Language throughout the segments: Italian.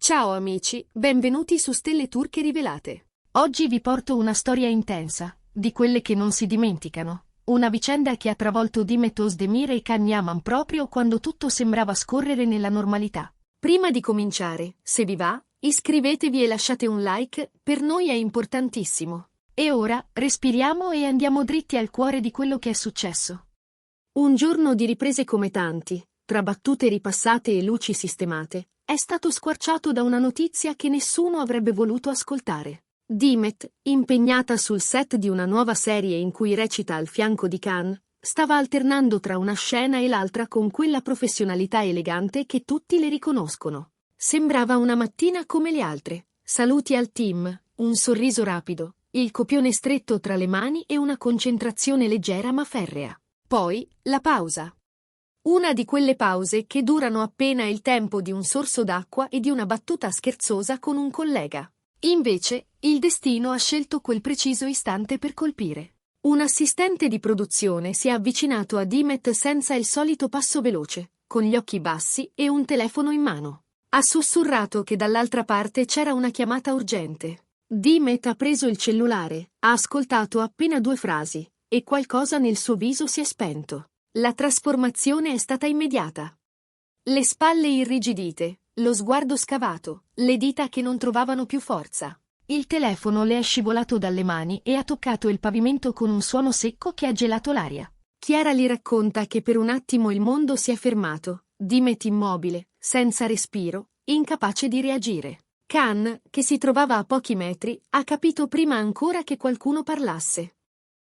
Ciao amici, benvenuti su Stelle Turche Rivelate. Oggi vi porto una storia intensa, di quelle che non si dimenticano. Una vicenda che ha travolto Demet Özdemir e Can Yaman proprio quando tutto sembrava scorrere nella normalità. Prima di cominciare, se vi va, iscrivetevi e lasciate un like, per noi è importantissimo. E ora, respiriamo e andiamo dritti al cuore di quello che è successo. Un giorno di riprese come tanti, tra battute ripassate e luci sistemate, è stato squarciato da una notizia che nessuno avrebbe voluto ascoltare. Demet, impegnata sul set di una nuova serie in cui recita al fianco di Can, stava alternando tra una scena e l'altra con quella professionalità elegante che tutti le riconoscono. Sembrava una mattina come le altre. Saluti al team, un sorriso rapido, il copione stretto tra le mani e una concentrazione leggera ma ferrea. Poi, la pausa. Una di quelle pause che durano appena il tempo di un sorso d'acqua e di una battuta scherzosa con un collega. Invece, il destino ha scelto quel preciso istante per colpire. Un assistente di produzione si è avvicinato a Demet senza il solito passo veloce, con gli occhi bassi e un telefono in mano. Ha sussurrato che dall'altra parte c'era una chiamata urgente. Demet ha preso il cellulare, ha ascoltato appena 2 frasi, e qualcosa nel suo viso si è spento. La trasformazione è stata immediata. Le spalle irrigidite, lo sguardo scavato, le dita che non trovavano più forza. Il telefono le è scivolato dalle mani e ha toccato il pavimento con un suono secco che ha gelato l'aria. Chiara gli racconta che per un attimo il mondo si è fermato, Demet immobile, senza respiro, incapace di reagire. Can, che si trovava a pochi metri, ha capito prima ancora che qualcuno parlasse.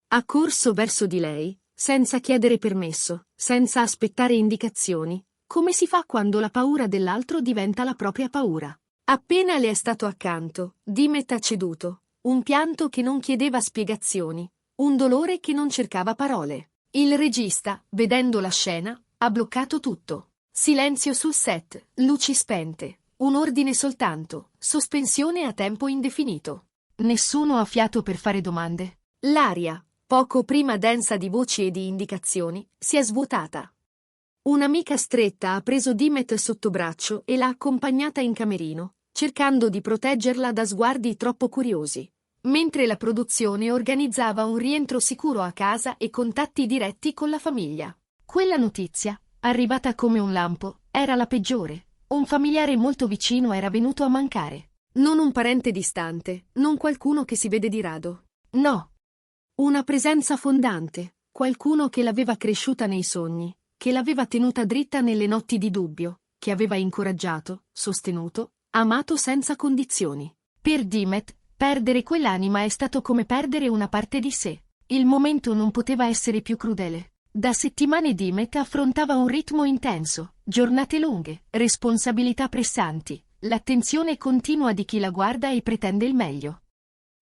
Ha corso verso di lei, senza chiedere permesso, senza aspettare indicazioni, come si fa quando la paura dell'altro diventa la propria paura. Appena le è stato accanto, Demet ha ceduto, un pianto che non chiedeva spiegazioni, un dolore che non cercava parole. Il regista, vedendo la scena, ha bloccato tutto. Silenzio sul set, luci spente, un ordine soltanto, sospensione a tempo indefinito. Nessuno ha fiato per fare domande. L'aria, poco prima densa di voci e di indicazioni, si è svuotata. Un'amica stretta ha preso Demet sotto braccio e l'ha accompagnata in camerino, cercando di proteggerla da sguardi troppo curiosi, mentre la produzione organizzava un rientro sicuro a casa e contatti diretti con la famiglia. Quella notizia, arrivata come un lampo, era la peggiore. Un familiare molto vicino era venuto a mancare. Non un parente distante, non qualcuno che si vede di rado. No. Una presenza fondante, qualcuno che l'aveva cresciuta nei sogni, che l'aveva tenuta dritta nelle notti di dubbio, che aveva incoraggiato, sostenuto, amato senza condizioni. Per Demet, perdere quell'anima è stato come perdere una parte di sé. Il momento non poteva essere più crudele. Da settimane Demet affrontava un ritmo intenso, giornate lunghe, responsabilità pressanti, l'attenzione continua di chi la guarda e pretende il meglio.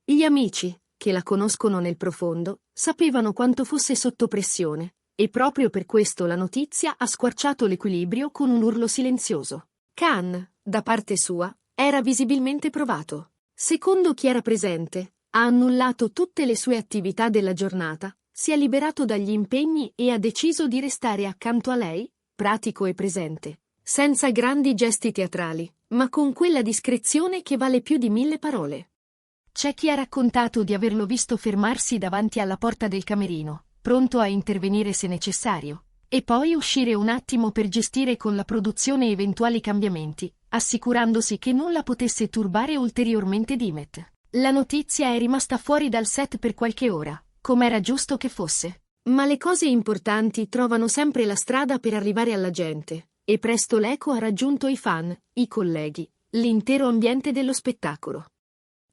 Gli amici, che la conoscono nel profondo, sapevano quanto fosse sotto pressione, e proprio per questo la notizia ha squarciato l'equilibrio con un urlo silenzioso. Can, da parte sua, era visibilmente provato. Secondo chi era presente, ha annullato tutte le sue attività della giornata, si è liberato dagli impegni e ha deciso di restare accanto a lei, pratico e presente, senza grandi gesti teatrali, ma con quella discrezione che vale più di 1000 parole. C'è chi ha raccontato di averlo visto fermarsi davanti alla porta del camerino, pronto a intervenire se necessario, e poi uscire un attimo per gestire con la produzione eventuali cambiamenti, assicurandosi che nulla potesse turbare ulteriormente Demet. La notizia è rimasta fuori dal set per qualche ora, come era giusto che fosse. Ma le cose importanti trovano sempre la strada per arrivare alla gente, e presto l'eco ha raggiunto i fan, i colleghi, l'intero ambiente dello spettacolo.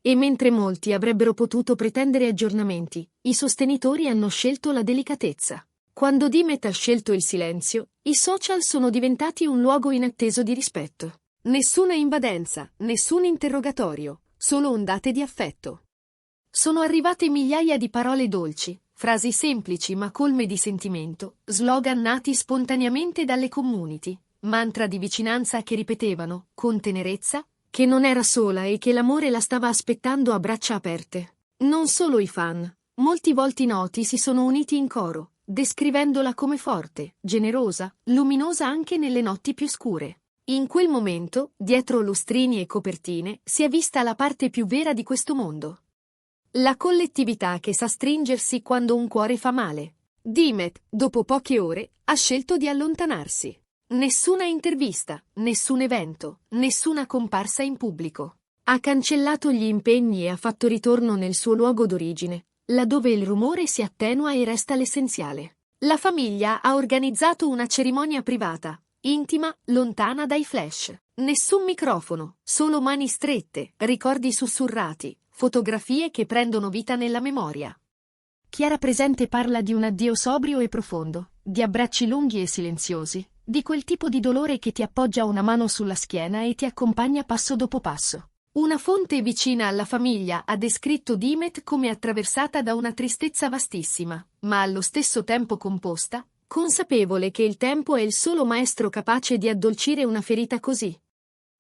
E mentre molti avrebbero potuto pretendere aggiornamenti, i sostenitori hanno scelto la delicatezza. Quando Demet ha scelto il silenzio, i social sono diventati un luogo inatteso di rispetto. Nessuna invadenza, nessun interrogatorio, solo ondate di affetto. Sono arrivate migliaia di parole dolci, frasi semplici ma colme di sentimento, slogan nati spontaneamente dalle community, mantra di vicinanza che ripetevano, con tenerezza, che non era sola e che l'amore la stava aspettando a braccia aperte. Non solo i fan, molti volti noti si sono uniti in coro, descrivendola come forte, generosa, luminosa anche nelle notti più scure. In quel momento, dietro lustrini e copertine, si è vista la parte più vera di questo mondo. La collettività che sa stringersi quando un cuore fa male. Dimet, dopo poche ore, ha scelto di allontanarsi. Nessuna intervista, nessun evento, nessuna comparsa in pubblico. Ha cancellato gli impegni e ha fatto ritorno nel suo luogo d'origine, laddove il rumore si attenua e resta l'essenziale. La famiglia ha organizzato una cerimonia privata, intima, lontana dai flash. Nessun microfono, solo mani strette, ricordi sussurrati, fotografie che prendono vita nella memoria. Chiara presente parla di un addio sobrio e profondo, di abbracci lunghi e silenziosi, di quel tipo di dolore che ti appoggia una mano sulla schiena e ti accompagna passo dopo passo. Una fonte vicina alla famiglia ha descritto Dimet come attraversata da una tristezza vastissima, ma allo stesso tempo composta, consapevole che il tempo è il solo maestro capace di addolcire una ferita così.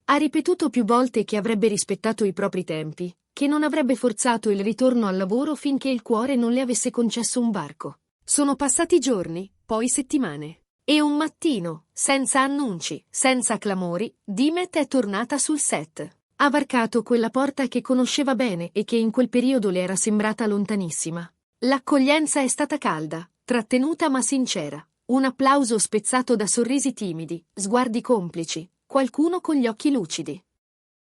Ha ripetuto più volte che avrebbe rispettato i propri tempi, che non avrebbe forzato il ritorno al lavoro finché il cuore non le avesse concesso un varco. Sono passati giorni, poi settimane. E un mattino, senza annunci, senza clamori, Dimet è tornata sul set. Ha varcato quella porta che conosceva bene e che in quel periodo le era sembrata lontanissima. L'accoglienza è stata calda, trattenuta ma sincera. Un applauso spezzato da sorrisi timidi, sguardi complici, qualcuno con gli occhi lucidi.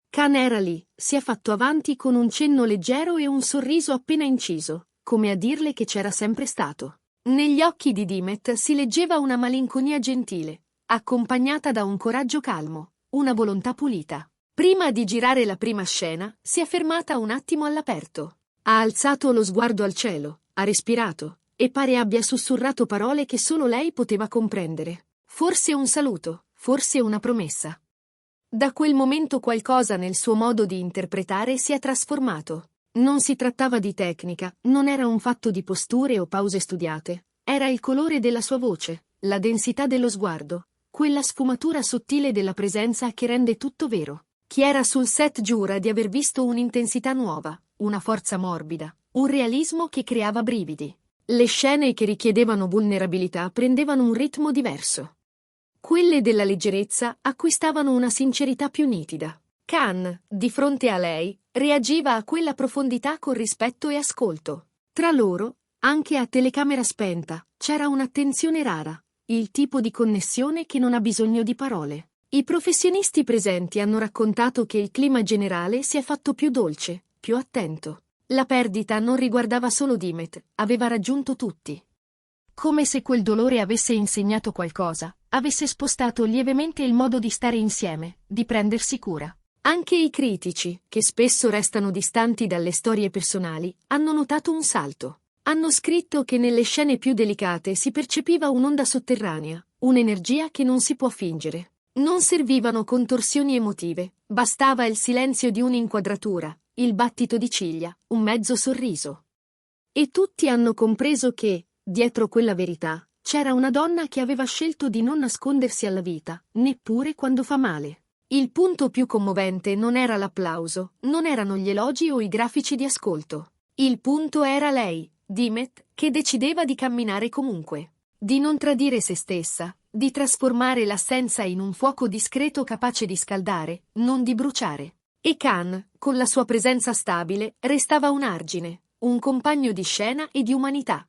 Khan era lì, si è fatto avanti con un cenno leggero e un sorriso appena inciso, come a dirle che c'era sempre stato. Negli occhi di Dimet si leggeva una malinconia gentile, accompagnata da un coraggio calmo, una volontà pulita. Prima di girare la prima scena, si è fermata un attimo all'aperto. Ha alzato lo sguardo al cielo, ha respirato, e pare abbia sussurrato parole che solo lei poteva comprendere. Forse un saluto, forse una promessa. Da quel momento qualcosa nel suo modo di interpretare si è trasformato. Non si trattava di tecnica, non era un fatto di posture o pause studiate. Era il colore della sua voce, la densità dello sguardo, quella sfumatura sottile della presenza che rende tutto vero. Chi era sul set giura di aver visto un'intensità nuova, una forza morbida, un realismo che creava brividi. Le scene che richiedevano vulnerabilità prendevano un ritmo diverso. Quelle della leggerezza acquistavano una sincerità più nitida. Khan, di fronte a lei, reagiva a quella profondità con rispetto e ascolto. Tra loro, anche a telecamera spenta, c'era un'attenzione rara, il tipo di connessione che non ha bisogno di parole. I professionisti presenti hanno raccontato che il clima generale si è fatto più dolce, più attento. La perdita non riguardava solo Dimet, aveva raggiunto tutti. Come se quel dolore avesse insegnato qualcosa, avesse spostato lievemente il modo di stare insieme, di prendersi cura. Anche i critici, che spesso restano distanti dalle storie personali, hanno notato un salto. Hanno scritto che nelle scene più delicate si percepiva un'onda sotterranea, un'energia che non si può fingere. Non servivano contorsioni emotive, bastava il silenzio di un'inquadratura, il battito di ciglia, un mezzo sorriso. E tutti hanno compreso che, dietro quella verità, c'era una donna che aveva scelto di non nascondersi alla vita, neppure quando fa male. Il punto più commovente non era l'applauso, non erano gli elogi o i grafici di ascolto. Il punto era lei, Dimet, che decideva di camminare comunque, di non tradire se stessa, di trasformare l'assenza in un fuoco discreto capace di scaldare, non di bruciare. E Khan, con la sua presenza stabile, restava un argine, un compagno di scena e di umanità.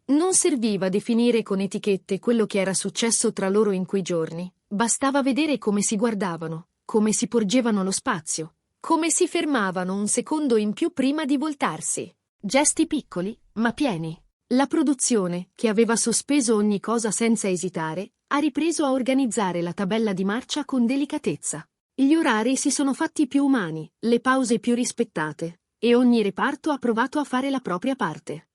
Non serviva definire con etichette quello che era successo tra loro in quei giorni, bastava vedere come si guardavano, come si porgevano lo spazio, come si fermavano un secondo in più prima di voltarsi. Gesti piccoli, ma pieni. La produzione, che aveva sospeso ogni cosa senza esitare, ha ripreso a organizzare la tabella di marcia con delicatezza. Gli orari si sono fatti più umani, le pause più rispettate, e ogni reparto ha provato a fare la propria parte.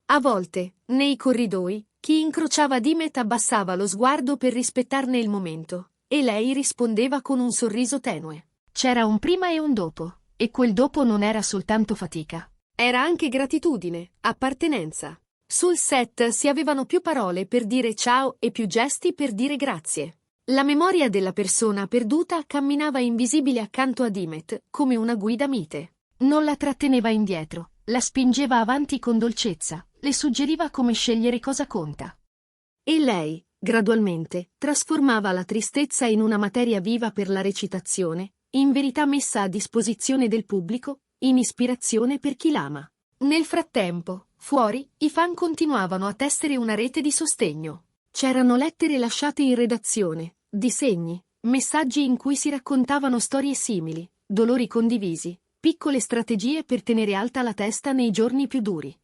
A volte, nei corridoi, chi incrociava Dimet abbassava lo sguardo per rispettarne il momento, e lei rispondeva con un sorriso tenue. C'era un prima e un dopo, e quel dopo non era soltanto fatica. Era anche gratitudine, appartenenza. Sul set si avevano più parole per dire ciao e più gesti per dire grazie. La memoria della persona perduta camminava invisibile accanto a Dimet, come una guida mite. Non la tratteneva indietro, la spingeva avanti con dolcezza, le suggeriva come scegliere cosa conta. E lei, Gradualmente, trasformava la tristezza in una materia viva per la recitazione, in verità messa a disposizione del pubblico, in ispirazione per chi l'ama. Nel frattempo, fuori, i fan continuavano a tessere una rete di sostegno. C'erano lettere lasciate in redazione, disegni, messaggi in cui si raccontavano storie simili, dolori condivisi, piccole strategie per tenere alta la testa nei giorni più duri.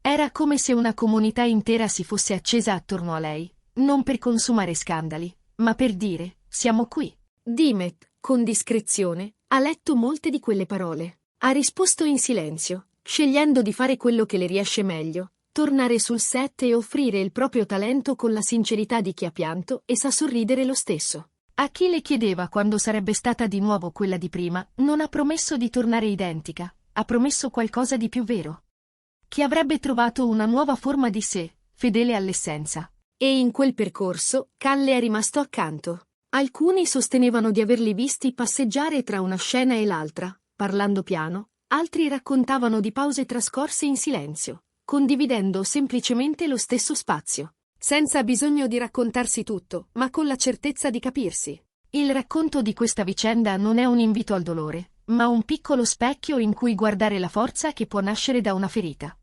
Era come se una comunità intera si fosse accesa attorno a lei, non per consumare scandali, ma per dire, siamo qui. Dimet, con discrezione, ha letto molte di quelle parole. Ha risposto in silenzio, scegliendo di fare quello che le riesce meglio, tornare sul set e offrire il proprio talento con la sincerità di chi ha pianto e sa sorridere lo stesso. A chi le chiedeva quando sarebbe stata di nuovo quella di prima, non ha promesso di tornare identica, ha promesso qualcosa di più vero. Che avrebbe trovato una nuova forma di sé, fedele all'essenza. E in quel percorso, Khan le è rimasto accanto. Alcuni sostenevano di averli visti passeggiare tra una scena e l'altra, parlando piano, altri raccontavano di pause trascorse in silenzio, condividendo semplicemente lo stesso spazio. Senza bisogno di raccontarsi tutto, ma con la certezza di capirsi. Il racconto di questa vicenda non è un invito al dolore, ma un piccolo specchio in cui guardare la forza che può nascere da una ferita.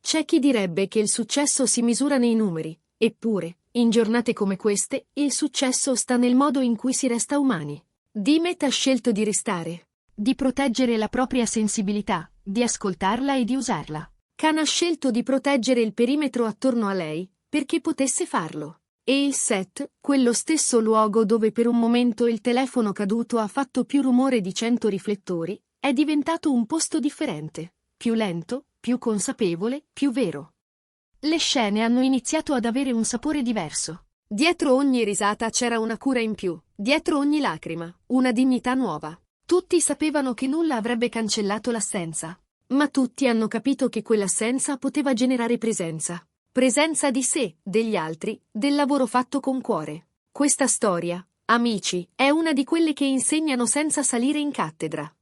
C'è chi direbbe che il successo si misura nei numeri, eppure, in giornate come queste, il successo sta nel modo in cui si resta umani. Dimet ha scelto di restare, di proteggere la propria sensibilità, di ascoltarla e di usarla. Khan ha scelto di proteggere il perimetro attorno a lei, perché potesse farlo. E il set, quello stesso luogo dove per un momento il telefono caduto ha fatto più rumore di 100 riflettori, è diventato un posto differente, più lento, più consapevole, più vero. Le scene hanno iniziato ad avere un sapore diverso. Dietro ogni risata c'era una cura in più, dietro ogni lacrima, una dignità nuova. Tutti sapevano che nulla avrebbe cancellato l'assenza, ma tutti hanno capito che quell'assenza poteva generare presenza. Presenza di sé, degli altri, del lavoro fatto con cuore. Questa storia, amici, è una di quelle che insegnano senza salire in cattedra.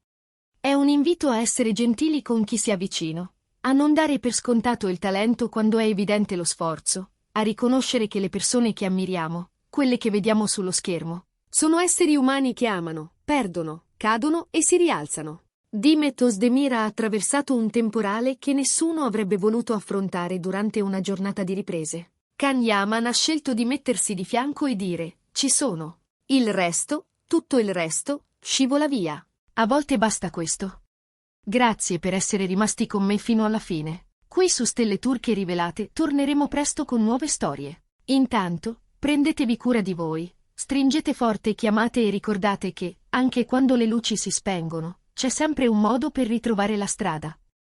È un invito a essere gentili con chi si ha vicino, a non dare per scontato il talento quando è evidente lo sforzo, a riconoscere che le persone che ammiriamo, quelle che vediamo sullo schermo, sono esseri umani che amano, perdono, cadono e si rialzano. Dimet Özdemir ha attraversato un temporale che nessuno avrebbe voluto affrontare durante una giornata di riprese. Can Yaman ha scelto di mettersi di fianco e dire, ci sono. Il resto, tutto il resto, scivola via. A volte basta questo. Grazie per essere rimasti con me fino alla fine. Qui su Stelle Turche Rivelate torneremo presto con nuove storie. Intanto, prendetevi cura di voi, stringete forte, chiamate e ricordate che, anche quando le luci si spengono, c'è sempre un modo per ritrovare la strada.